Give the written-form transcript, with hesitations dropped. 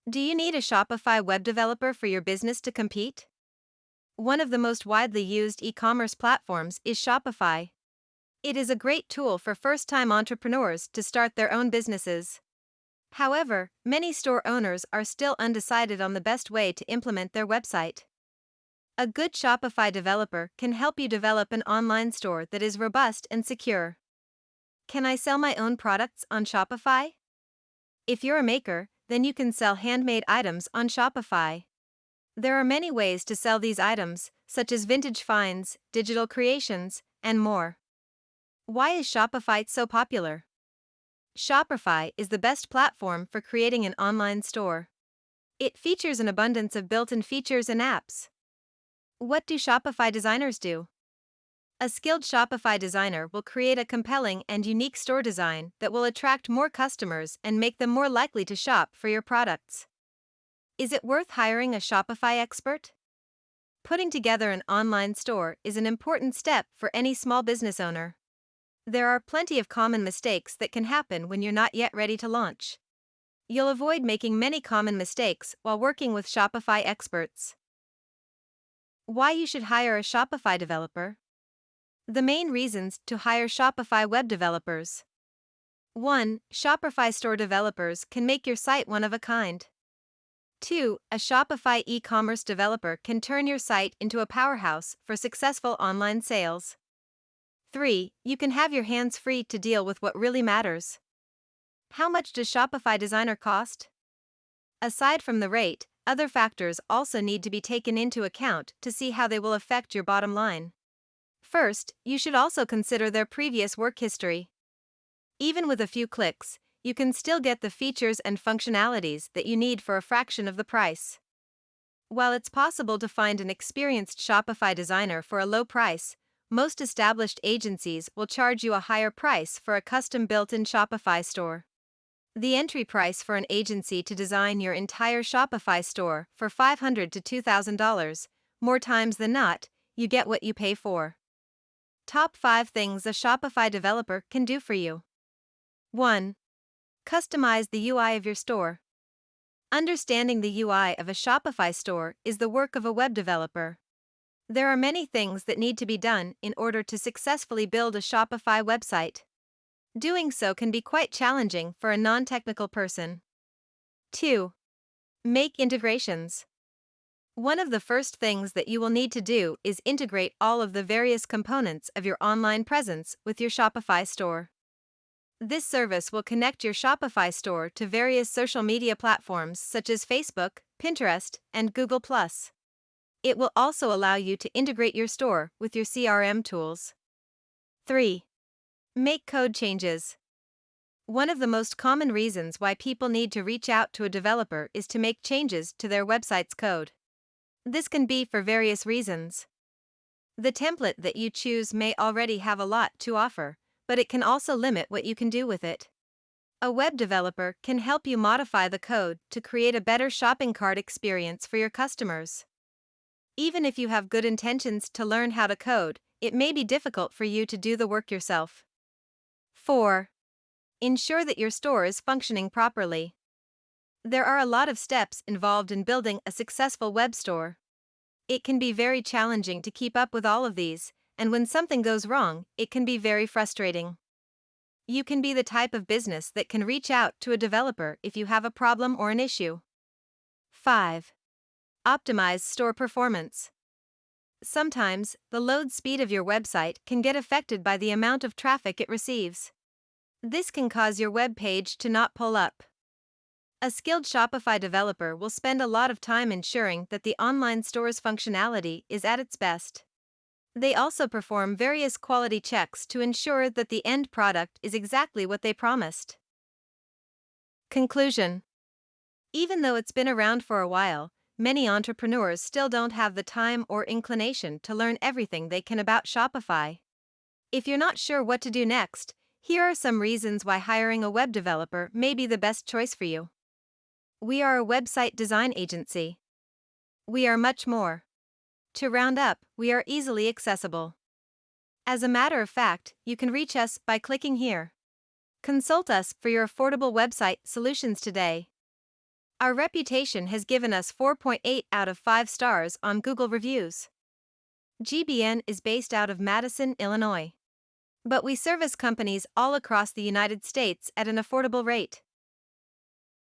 Do you need a Shopify web developer for your business to compete? One of the most widely used e-commerce platforms is Shopify. It is a great tool for first-time entrepreneurs to start their own businesses. However, many store owners are still undecided on the best way to implement their website. A good Shopify developer can help you develop an online store that is robust and secure. Can I sell my own products on Shopify? If you're a maker, then you can sell handmade items on Shopify. There are many ways to sell these items, such as vintage finds, digital creations, and more. Why is Shopify so popular? Shopify is the best platform for creating an online store. It features an abundance of built-in features and apps. What do Shopify designers do? A skilled Shopify designer will create a compelling and unique store design that will attract more customers and make them more likely to shop for your products. Is it worth hiring a Shopify expert? Putting together an online store is an important step for any small business owner. There are plenty of common mistakes that can happen when you're not yet ready to launch. You'll avoid making many common mistakes while working with Shopify experts. Why you should hire a Shopify developer? The main reasons to hire Shopify web developers. 1. Shopify store developers can make your site one of a kind. 2. A Shopify e-commerce developer can turn your site into a powerhouse for successful online sales. 3. You can have your hands free to deal with what really matters. How much does Shopify Designer cost? Aside from the rate, other factors also need to be taken into account to see how they will affect your bottom line. First, you should also consider their previous work history. Even with a few clicks, you can still get the features and functionalities that you need for a fraction of the price. While it's possible to find an experienced Shopify designer for a low price, most established agencies will charge you a higher price for a custom built-in Shopify store. The entry price for an agency to design your entire Shopify store for $500 to $2,000, more times than not, you get what you pay for. Top 5 things a Shopify developer can do for you. 1. Customize the UI of your store. Understanding the UI of a Shopify store is the work of a web developer. There are many things that need to be done in order to successfully build a Shopify website. Doing so can be quite challenging for a non-technical person. 2. Make integrations. One of the first things that you will need to do is integrate all of the various components of your online presence with your Shopify store. This service will connect your Shopify store to various social media platforms such as Facebook, Pinterest, and Google+. It will also allow you to integrate your store with your CRM tools. 3. Make code changes. One of the most common reasons why people need to reach out to a developer is to make changes to their website's code. This can be for various reasons. The template that you choose may already have a lot to offer, but it can also limit what you can do with it. A web developer can help you modify the code to create a better shopping cart experience for your customers. Even if you have good intentions to learn how to code, it may be difficult for you to do the work yourself. 4. Ensure that your store is functioning properly. There are a lot of steps involved in building a successful web store. It can be very challenging to keep up with all of these, and when something goes wrong, it can be very frustrating. You can be the type of business that can reach out to a developer if you have a problem or an issue. 5. Optimize store performance. Sometimes, the load speed of your website can get affected by the amount of traffic it receives. This can cause your web page to not pull up. A skilled Shopify developer will spend a lot of time ensuring that the online store's functionality is at its best. They also perform various quality checks to ensure that the end product is exactly what they promised. Conclusion. Even though it's been around for a while, many entrepreneurs still don't have the time or inclination to learn everything they can about Shopify. If you're not sure what to do next, here are some reasons why hiring a web developer may be the best choice for you. We are a website design agency. We are much more. To round up, we are easily accessible. As a matter of fact, you can reach us by clicking here. Consult us for your affordable website solutions today. Our reputation has given us 4.8 out of 5 stars on Google reviews. GBN is based out of Madison, Illinois. But we service companies all across the United States at an affordable rate.